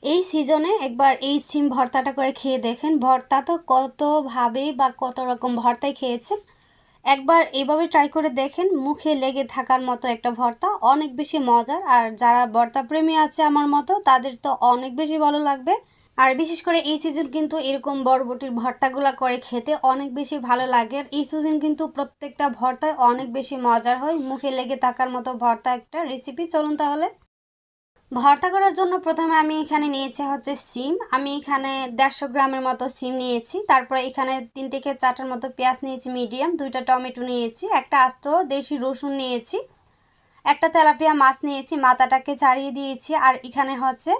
এই সিজনে একবার এই সিম ভর্তাটা করে খেয়ে দেখেন। ভর্তা তো কতভাবে বা কত রকম ভর্তাই খেয়েছেন, একবার এইভাবে ট্রাই করে দেখেন। মুখে লেগে থাকার মতো একটা ভর্তা, অনেক বেশি মজার। আর যারা ভর্তা প্রেমী আছে আমার মতো, তাদের তো অনেক বেশি ভালো লাগবে। আর বিশেষ করে এই সিজন কিন্তু এরকম বরবটির ভর্তাগুলা করে খেতে অনেক বেশি ভালো লাগে। আর এই সিজন কিন্তু প্রত্যেকটা ভর্তায় অনেক বেশি মজার হয়, মুখে লেগে থাকার মতো ভর্তা একটা রেসিপি। চলুন তাহলে। ভর্তা করার জন্য প্রথমে আমি এখানে নিয়েছি হচ্ছে সিম। আমি এখানে 150 গ্রামের মতো সিম নিয়েছি। তারপরে এখানে 3 থেকে 4টার মতো পেঁয়াজ নিয়েছি মিডিয়াম, 2টা টমেটো নিয়েছি, একটা আস্ত দেশি রসুন নিয়েছি, একটা তেলাপিয়া মাছ নিয়েছি, মাথাটাকে ছাড়িয়ে দিয়েছি। আর এখানে হচ্ছে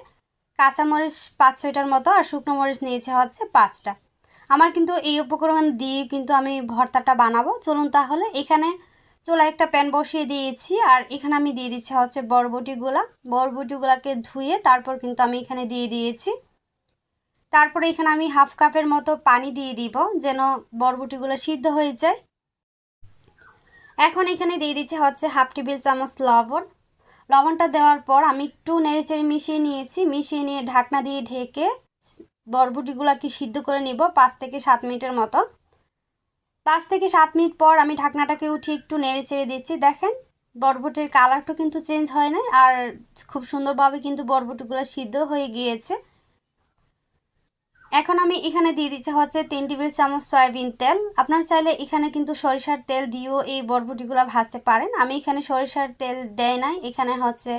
কাঁচামরিচ 5-6টার মতো, আর শুকনো মরিচ নিয়েছি হচ্ছে 5টা। আমার কিন্তু এই উপকরণ দিয়ে কিন্তু আমি ভর্তাটা বানাবো। চলুন তাহলে। এখানে চুলায় একটা প্যান বসিয়ে দিয়েছি, আর এখানে আমি দিয়ে দিচ্ছি হচ্ছে বরবটিগুলাকে ধুয়ে তারপর কিন্তু আমি এখানে দিয়ে দিয়েছি। তারপরে এখানে আমি হাফ কাপের মতো পানি দিয়ে দিব, যেন বরবটিগুলো সিদ্ধ হয়ে যায়। এখন এখানে দিয়ে দিচ্ছি হচ্ছে হাফ টেবিল চামচ লবণ। লবণটা দেওয়ার পর আমি একটু নেড়েচেড়ে মিশিয়ে নিয়েছি। মিশিয়ে নিয়ে ঢাকনা দিয়ে ঢেকে বরবটিগুলোকে সিদ্ধ করে নিব 5 থেকে 7 মিনিটের মতো। 5 থেকে 7 মিনিট পর আমি ঢাকনাটাকে উঠিয়ে একটু নেড়ে চেড়ে দিচ্ছি। দেখেন বরবটির কালারটা কিন্তু চেঞ্জ হয় না, আর খুব সুন্দরভাবে কিন্তু বরবটিগুলো সিদ্ধ হয়ে গিয়েছে। এখন আমি এখানে দিয়ে দিচ্ছি হচ্ছে 3 টেবিল চামচ সয়াবিন তেল। আপনার চাইলে এখানে কিন্তু সরিষার তেল দিয়েও এই বরবটিগুলো ভাজতে পারেন। আমি এখানে সরিষার তেল দেয় নাই, এখানে হচ্ছে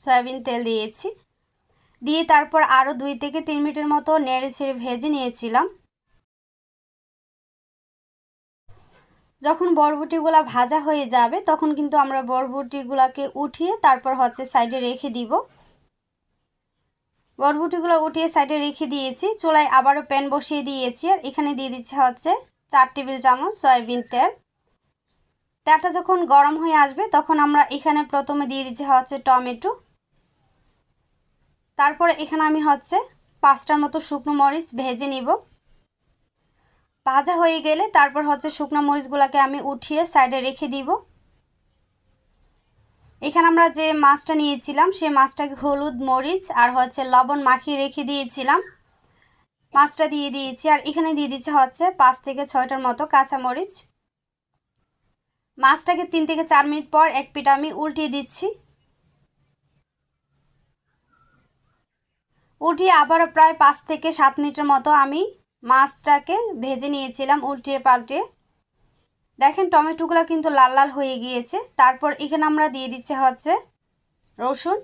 সয়াবিন তেল দিয়েছি। দিয়ে তারপর আরও 2 থেকে 3 মিনিটের মতো নেড়ে ছেড়ে ভেজে নিয়েছিলাম। যখন বরবটিগুলা ভাজা হয়ে যাবে তখন কিন্তু আমরা বরবটিগুলাকে উঠিয়ে তারপর হচ্ছে সাইডে রেখে দিব। বরবটিগুলো উঠিয়ে সাইডে রেখে দিয়েছি। চুলায় আবারও প্যান বসিয়ে দিয়েছি, আর এখানে দিয়ে দিচ্ছে হচ্ছে 4 টেবিল চামচ সয়াবিন তেল। তেলটা যখন গরম হয়ে আসবে তখন আমরা এখানে প্রথমে দিয়ে দিচ্ছি হচ্ছে টমেটো। তারপরে এখানে আমি হচ্ছে 5টার মতো শুকনো মরিচ ভেজে নিব। ভাজা হয়ে গেলে তারপর হচ্ছে শুকনো মরিচগুলোকে আমি উঠিয়ে সাইডে রেখে দিব। এখানে আমরা যে মাছটা নিয়েছিলাম সেই মাছটাকে হলুদ মরিচ আর হচ্ছে লবণ মাখিয়ে রেখে দিয়েছিলাম, মাছটা দিয়ে দিয়েছি। আর এখানে দিয়ে দিচ্ছে হচ্ছে 5 থেকে 6টার মতো কাঁচামরিচ। মাছটাকে 3 থেকে 4 মিনিট পর এক পিঠ আমি উল্টিয়ে দিচ্ছি। উল্টিয়ে আবারও প্রায় 5 থেকে 7 মিনিটের মতো আমি মাছটাকে ভেজে নিয়েছিলাম উল্টিয়ে পাল্টে। দেখেন টমেটোগুলো কিন্তু লাল লাল হয়ে গিয়েছে। তারপর এখানে আমরা দিয়ে দিচ্ছি হচ্ছে রসুন।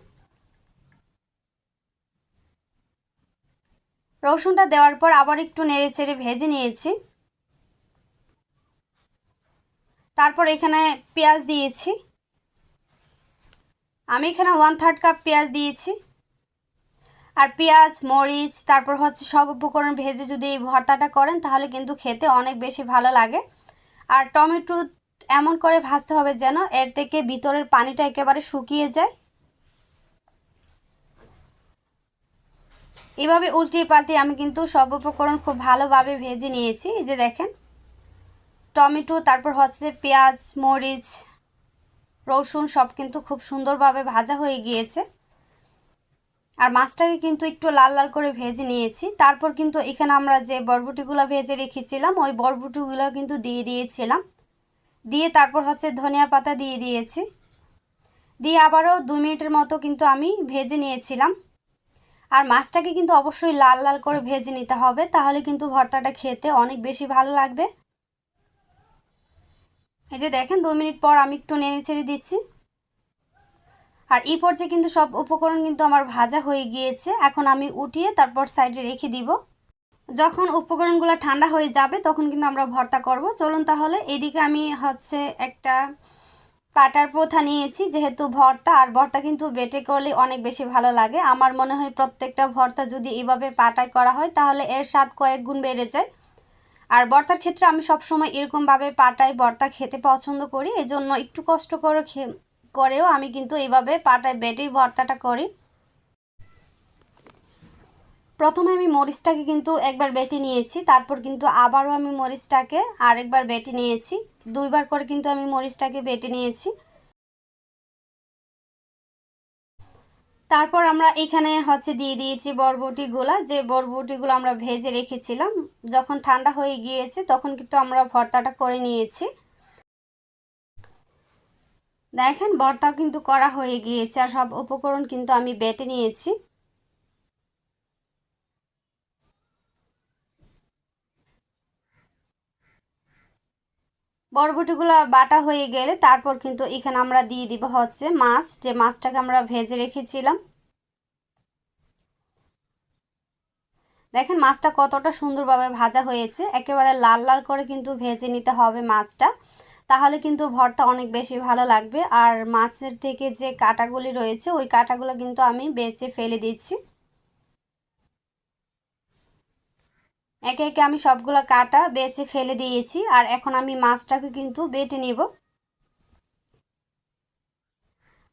রসুনটা দেওয়ার পর আবার একটু নেড়ে চেড়ে ভেজে নিয়েছি। তারপর এখানে পেঁয়াজ দিয়েছি। আমি এখানে 1/3 কাপ পেঁয়াজ দিয়েছি। আর পেঁয়াজ মরিচ তারপর হচ্ছে সব উপকরণ ভেজে যদি এই ভর্তাটা করেন তাহলে কিন্তু খেতে অনেক বেশি ভালো লাগে। আর টমেটো এমন করে ভাজতে হবে যেন এর থেকে ভিতরের পানিটা একেবারে শুকিয়ে যায়। এভাবে উল্টিয়ে পাল্টিয়ে আমি কিন্তু সব উপকরণ খুব ভালোভাবে ভেজে নিয়েছি। এই যে দেখেন টমেটো তারপর হচ্ছে পেঁয়াজ মরিচ রসুন সব কিন্তু খুব সুন্দরভাবে ভাজা হয়ে গিয়েছে। আর মাছটাকে কিন্তু একটু লাল লাল করে ভেজে নিয়েছি। তারপর কিন্তু এখানে আমরা যে বরবটিগুলো ভেজে রেখেছিলাম ওই বরবটিগুলো কিন্তু দিয়ে দিয়েছিলাম। দিয়ে তারপর হচ্ছে ধনিয়া পাতা দিয়ে দিয়েছি। দিয়ে আবারও 2 মিনিটের মতো কিন্তু আমি ভেজে নিয়েছিলাম। আর মাছটাকে কিন্তু অবশ্যই লাল লাল করে ভেজে নিতে হবে, তাহলে কিন্তু ভর্তাটা খেতে অনেক বেশি ভালো লাগবে। এই যে দেখেন 2 মিনিট পর আমি একটু নেড়ে ছেড়ে দিচ্ছি। আর এই পর্যায়ে কিন্তু সব উপকরণ কিন্তু আমার ভাজা হয়ে গিয়েছে। এখন আমি উঠিয়ে তারপর সাইডে রেখে দিব। যখন উপকরণগুলো ঠান্ডা হয়ে যাবে তখন কিন্তু আমরা ভর্তা করব। চলুন তাহলে। এদিকে আমি হচ্ছে একটা পাটার প্রথা নিয়েছি, যেহেতু ভর্তা, আর ভর্তা কিন্তু বেটে করলে অনেক বেশি ভালো লাগে। আমার মনে হয় প্রত্যেকটা ভর্তা যদি এইভাবে পাটায় করা হয় তাহলে এর স্বাদ কয়েক গুণ বেড়ে যায়। আর ভর্তার ক্ষেত্রে আমি সবসময় এরকমভাবে পাটায় ভর্তা খেতে পছন্দ করি, এজন্য একটু কষ্ট করে করেও আমি কিন্তু এইভাবে পাটায় বেটেই ভর্তাটা করি। প্রথমে আমি মরিচটাকে কিন্তু একবার বেটে নিয়েছি, তারপর কিন্তু আবারও আমি মরিচটাকে আরেকবার বেটে নিয়েছি। 2বার করে কিন্তু আমি মরিচটাকে বেটে নিয়েছি। তারপর আমরা এখানে হচ্ছে দিয়ে দিয়েছি বরবটিগুলা, যে বরবটিগুলো আমরা ভেজে রেখেছিলাম। যখন ঠান্ডা হয়ে গিয়েছে তখন কিন্তু আমরা ভর্তাটা করে নিয়েছি। দেখেন ভর্তা কিন্তু করা হয়ে গিয়েছে আর সব উপকরণ কিন্তু আমি বেটে নিয়েছি। বরবটিগুলো বাটা হয়ে গেলে তারপর কিন্তু এখানে আমরা দিয়ে দিব হচ্ছে মাছ, যে মাছটাকে আমরা ভেজে রেখেছিলাম। দেখেন মাছটা কতটা সুন্দরভাবে ভাজা হয়েছে, একেবারে লাল লাল করে কিন্তু ভেজে নিতে হবে মাছটা, তাহলে কিন্তু ভর্তা অনেক বেশি ভালো লাগবে। আর মাছের থেকে যে কাঁটাগুলি রয়েছে ওই কাঁটাগুলো কিন্তু আমি বেছে ফেলে দিচ্ছি। একে একে আমি সবগুলো কাঁটা বেছে ফেলে দিয়েছি। আর এখন আমি মাছটাকে কিন্তু বেটে নিব।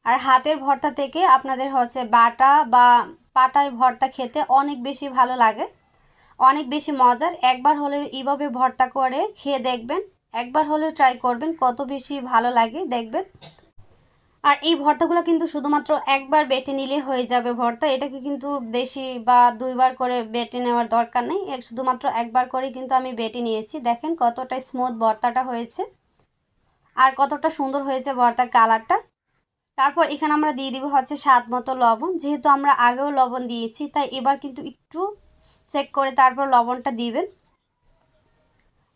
আর হাতের ভর্তা থেকে আপনাদের হচ্ছে বাটা বা পাটায় ভর্তা খেতে অনেক বেশি ভালো লাগে, অনেক বেশি মজার। একবার হলে এইভাবে ভর্তা করে খেয়ে দেখবেন, একবার হলে ট্রাই করবেন, কত বেশি ভালো লাগে দেখবেন। আর এই ভর্তাগুলো কিন্তু শুধুমাত্র একবার বেটে নিলে হয়ে যাবে ভর্তা, এটাকে কিন্তু বেশি বা দুইবার করে বেটে নেওয়ার দরকার নেই, শুধুমাত্র একবার করে কিন্তু আমি বেটে নিয়েছি। দেখেন কতটা স্মুথ ভর্তাটা হয়েছে আর কতটা সুন্দর হয়েছে ভর্তার কালারটা। তারপর এখানে আমরা দিয়ে দিব হচ্ছে স্বাদ মতো লবণ, যেহেতু আমরা আগেও লবণ দিয়েছি তাই এবার কিন্তু একটু চেক করে তারপর লবণটা দিবেন।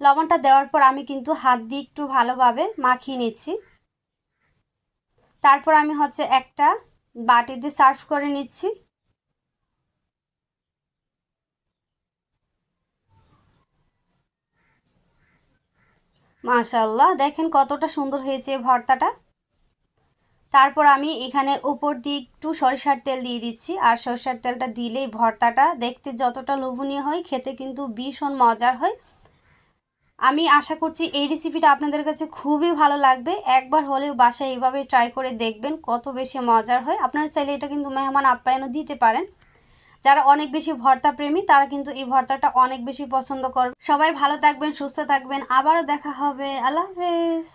লবণটা দেওয়ার পর আমি কিন্তু হাত দিয়ে একটু ভালোভাবে মাখিয়ে নিচ্ছি। তারপর আমি হচ্ছে একটা বাটিতে সার্ভ করে নিচ্ছি। মাশাআল্লাহ, দেখেন কতটা সুন্দর হয়েছে ভর্তাটা। তারপর আমি এখানে উপর দিয়ে একটু সরিষার তেল দিয়ে দিচ্ছি। আর সরিষার তেলটা দিলেই ভর্তাটা দেখতে যতটা লোভনীয় হয়, খেতে কিন্তু ভীষণ মজার হয়। আমি আশা করছি এই রেসিপিটা আপনাদের কাছে খুবই ভালো লাগবে। একবার হলেও বাসায় এইভাবে ট্রাই করে দেখবেন, কত বেশি মজার হয়। আপনারা চাইলে এটা কিন্তু মেহমান আপ্যায়নও দিতে পারেন। যারা অনেক বেশি ভর্তা প্রেমী তারা কিন্তু এই ভর্তাটা অনেক বেশি পছন্দ করবে। সবাই ভালো থাকবেন, সুস্থ থাকবেন, আবারও দেখা হবে। আল্লাহ হাফেজ।